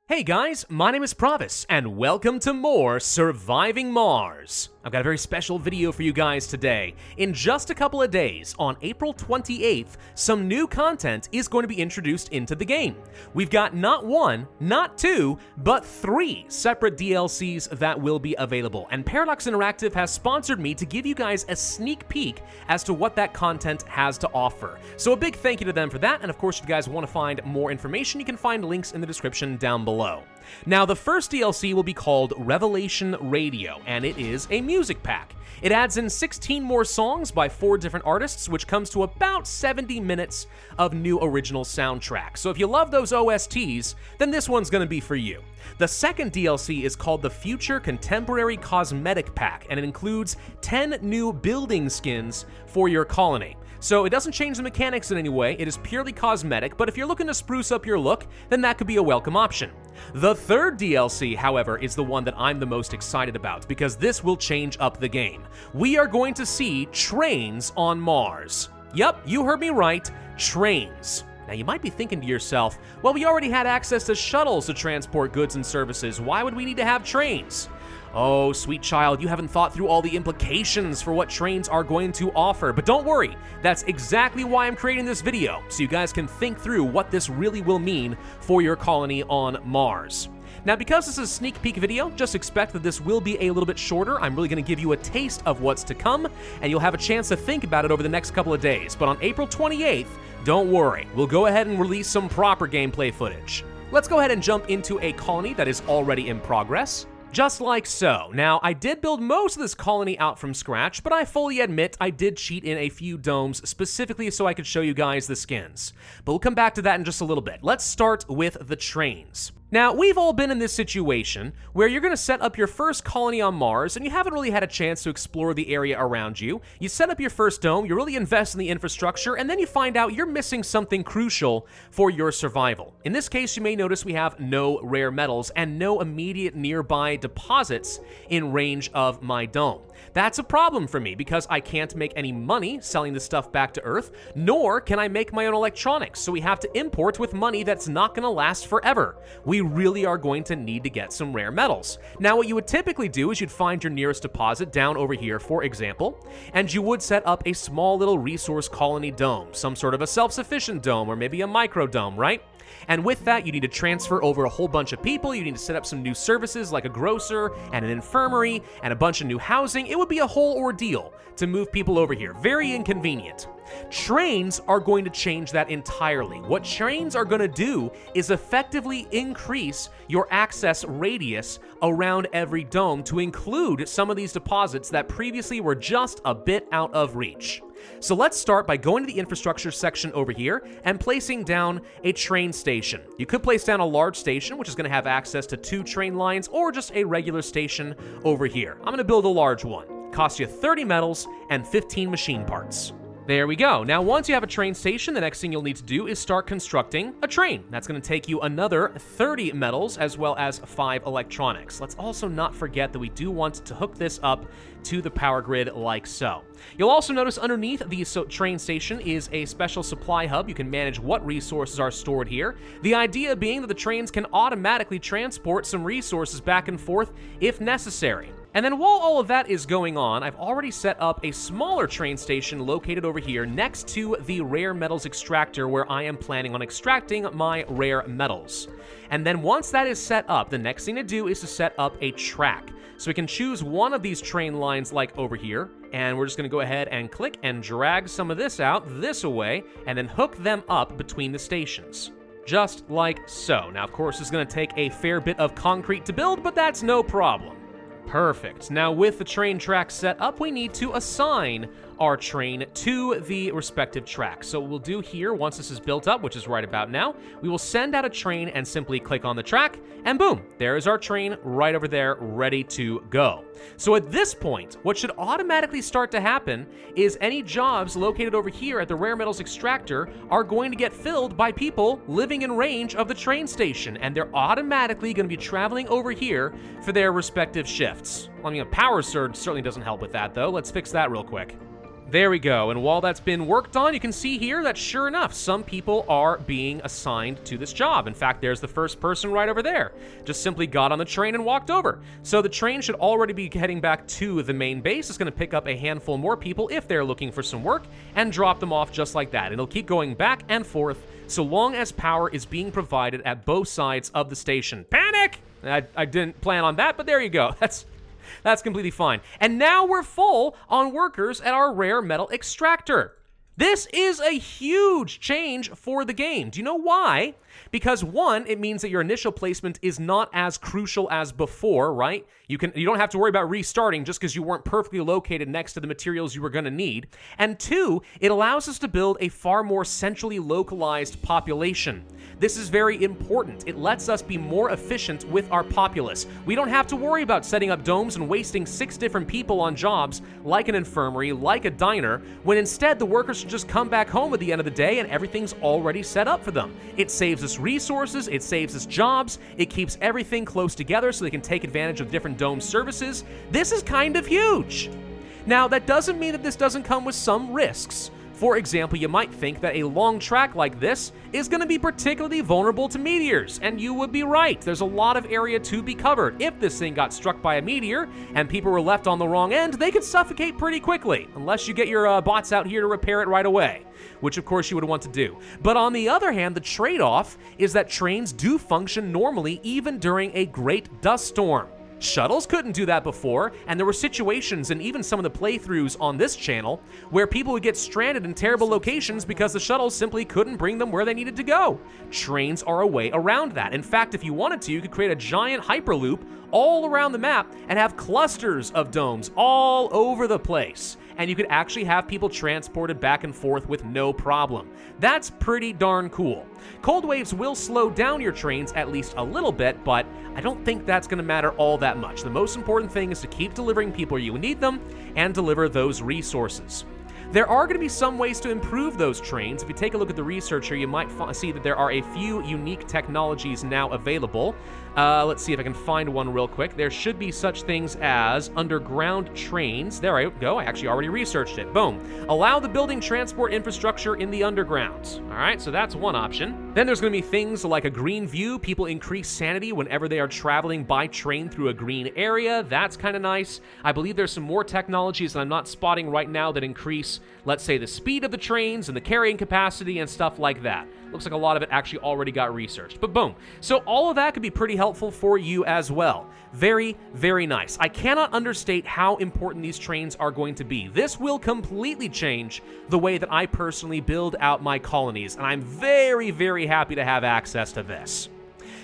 Hey guys, my name is Pravus, and welcome to more Surviving Mars. I've got a very special video for you guys today. In just a couple of days, on April 28th, some new content is going to be introduced into the game. We've got not one, not two, but three separate DLCs that will be available, and Paradox Interactive has sponsored me to give you guys a sneak peek as to what that content has to offer. So a big thank you to them for that, and of course if you guys want to find more information, you can find links in the description down below. Now, the first DLC will be called Revelation Radio, and it is a music pack. It adds in 16 more songs by 4 different artists, which comes to about 70 minutes of new original soundtrack. So if you love those OSTs, then this one's gonna be for you. The second DLC is called the Future Contemporary Cosmetic Pack, and it includes 10 new building skins for your colony. So it doesn't change the mechanics in any way, it is purely cosmetic, but if you're looking to spruce up your look, then that could be a welcome option. The third DLC, however, is the one that I'm the most excited about, because this will change up the game. We are going to see trains on Mars. Yep, you heard me right, trains. Now you might be thinking to yourself, well, we already had access to shuttles to transport goods and services, why would we need to have trains? Oh, sweet child, you haven't thought through all the implications for what trains are going to offer, but don't worry, that's exactly why I'm creating this video, so you guys can think through what this really will mean for your colony on Mars. Now, because this is a sneak peek video, just expect that this will be a little bit shorter. I'm really going to give you a taste of what's to come, and you'll have a chance to think about it over the next couple of days. But on April 28th, don't worry, we'll go ahead and release some proper gameplay footage. Let's go ahead and jump into a colony that is already in progress. Just like so. Now, I did build most of this colony out from scratch, but I fully admit I did cheat in a few domes specifically so I could show you guys the skins. But we'll come back to that in just a little bit. Let's start with the trains. Now, we've all been in this situation where you're going to set up your first colony on Mars and you haven't really had a chance to explore the area around you. You set up your first dome, you really invest in the infrastructure, and then you find out you're missing something crucial for your survival. In this case, you may notice we have no rare metals and no immediate nearby deposits in range of my dome. That's a problem for me because I can't make any money selling this stuff back to Earth, nor can I make my own electronics, so we have to import with money that's not going to last forever. We really are going to need to get some rare metals. Now, what you would typically do is you'd find your nearest deposit down over here, for example, and you would set up a small little resource colony dome, some sort of a self-sufficient dome or maybe a micro dome, right? And with that, you need to transfer over a whole bunch of people, you need to set up some new services like a grocer and an infirmary and a bunch of new housing. It would be a whole ordeal to move people over here. Very inconvenient. Trains are going to change that entirely. What trains are going to do is effectively increase your access radius around every dome to include some of these deposits that previously were just a bit out of reach. So let's start by going to the infrastructure section over here and placing down a train station. You could place down a large station, which is going to have access to 2 train lines, or just a regular station over here. I'm going to build a large one. Costs you 30 metals and 15 machine parts. There we go. Now, once you have a train station, the next thing you'll need to do is start constructing a train. That's going to take you another 30 metals as well as 5 electronics. Let's also not forget that we do want to hook this up to the power grid like so. You'll also notice underneath the train station is a special supply hub. You can manage what resources are stored here. The idea being that the trains can automatically transport some resources back and forth if necessary. And then while all of that is going on, I've already set up a smaller train station located over here next to the rare metals extractor where I am planning on extracting my rare metals. And then once that is set up, the next thing to do is to set up a track. So we can choose one of these train lines like over here, and we're just going to go ahead and click and drag some of this out this way, and then hook them up between the stations. Just like so. Now, of course, it's going to take a fair bit of concrete to build, but that's no problem. Perfect. Now, with the train track set up, we need to assign our train to the respective track. So what we'll do here, once this is built up, which is right about now, we will send out a train and simply click on the track, and boom, there is our train right over there, ready to go. So at this point, what should automatically start to happen is any jobs located over here at the rare metals extractor are going to get filled by people living in range of the train station, and they're automatically going to be traveling over here for their respective shifts. I mean, a power surge certainly doesn't help with that, though. Let's fix that real quick. There we go, and while that's been worked on, you can see here that sure enough, some people are being assigned to this job. In fact, there's the first person right over there. Just simply got on the train and walked over. So the train should already be heading back to the main base. It's going to pick up a handful more people if they're looking for some work and drop them off just like that. It'll keep going back and forth so long as power is being provided at both sides of the station. Panic! I didn't plan on that, but there you go. That's completely fine. And now we're full on workers at our rare metal extractor. This is a huge change for the game. Do you know why? Because one, it means that your initial placement is not as crucial as before, right? You don't have to worry about restarting just because you weren't perfectly located next to the materials you were going to need. And two, it allows us to build a far more centrally localized population. This is very important. It lets us be more efficient with our populace. We don't have to worry about setting up domes and wasting 6 different people on jobs like an infirmary, like a diner, when instead the workers should just come back home at the end of the day and everything's already set up for them. It saves us resources, it saves us jobs, it keeps everything close together so they can take advantage of different dome services. This is kind of huge. Now, that doesn't mean that this doesn't come with some risks. For example, you might think that a long track like this is going to be particularly vulnerable to meteors, and you would be right. There's a lot of area to be covered. If this thing got struck by a meteor and people were left on the wrong end, they could suffocate pretty quickly, unless you get your bots out here to repair it right away, which of course you would want to do. But on the other hand, the trade-off is that trains do function normally even during a great dust storm. Shuttles couldn't do that before, and there were situations in even some of the playthroughs on this channel where people would get stranded in terrible locations because the shuttles simply couldn't bring them where they needed to go. Trains are a way around that. In fact, if you wanted to, you could create a giant hyperloop all around the map and have clusters of domes all over the place. And you could actually have people transported back and forth with no problem. That's pretty darn cool. Cold waves will slow down your trains at least a little bit, but I don't think that's going to matter all that much. The most important thing is to keep delivering people where you need them and deliver those resources. There are going to be some ways to improve those trains. If you take a look at the research here, you might see that there are a few unique technologies now available. Let's see if I can find one real quick. There should be such things as underground trains. There I go. I actually already researched it. Boom. Allow the building transport infrastructure in the underground. All right, so that's one option. Then there's going to be things like a green view. People increase sanity whenever they are traveling by train through a green area. That's kind of nice. I believe there's some more technologies that I'm not spotting right now that increase, let's say, the speed of the trains and the carrying capacity and stuff like that. Looks like a lot of it actually already got researched, but boom. So all of that could be pretty helpful for you as well. Very, very nice. I cannot understate how important these trains are going to be. This will completely change the way that I personally build out my colonies, and I'm very, very happy to have access to this.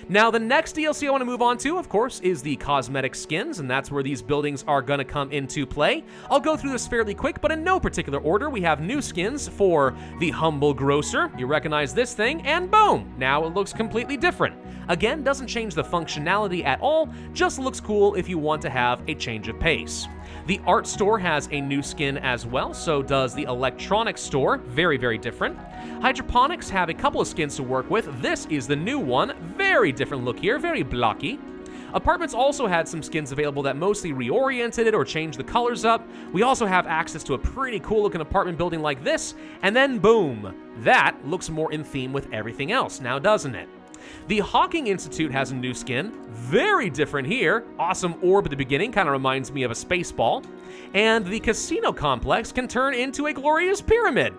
Now, the next DLC I want to move on to, of course, is the cosmetic skins, and that's where these buildings are going to come into play. I'll go through this fairly quick, but in no particular order. We have new skins for the Humble Grocer. You recognize this thing, and boom! Now it looks completely different. Again, doesn't change the functionality at all, just looks cool if you want to have a change of pace. The art store has a new skin as well, so does the electronics store. Very, very different. Hydroponics have a couple of skins to work with. This is the new one. Very different look here, very blocky. Apartments also had some skins available that mostly reoriented it or changed the colors up. We also have access to a pretty cool looking apartment building like this, and then boom, that looks more in theme with everything else now, doesn't it? The Hawking Institute has a new skin, very different here. Awesome orb at the beginning, kind of reminds me of a space ball. And the casino complex can turn into a glorious pyramid.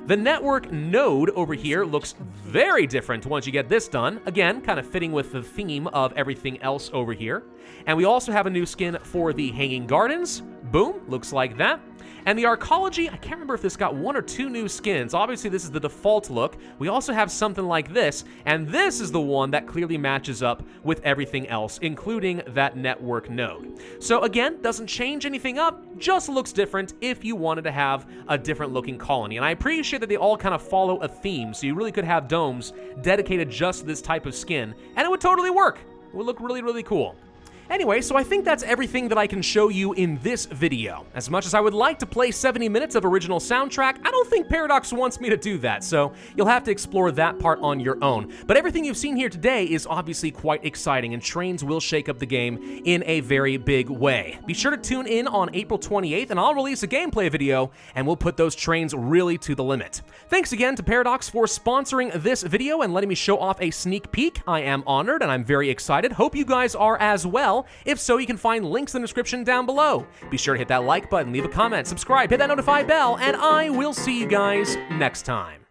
The network node over here looks very different once you get this done. Again, kind of fitting with the theme of everything else over here. And we also have a new skin for the Hanging Gardens. Boom, looks like that. And the Arcology, I can't remember if this got 1 or 2 new skins. Obviously, this is the default look. We also have something like this, and this is the one that clearly matches up with everything else, including that network node. So again, doesn't change anything up, just looks different if you wanted to have a different looking colony. And I appreciate that they all kind of follow a theme, so you really could have domes dedicated just to this type of skin, and it would totally work. It would look really, really cool. Anyway, so I think that's everything that I can show you in this video. As much as I would like to play 70 minutes of original soundtrack, I don't think Paradox wants me to do that, so you'll have to explore that part on your own. But everything you've seen here today is obviously quite exciting, and trains will shake up the game in a very big way. Be sure to tune in on April 28th, and I'll release a gameplay video, and we'll put those trains really to the limit. Thanks again to Paradox for sponsoring this video and letting me show off a sneak peek. I am honored, and I'm very excited. Hope you guys are as well. If so, you can find links in the description down below. Be sure to hit that like button, leave a comment, subscribe, hit that notify bell, and I will see you guys next time.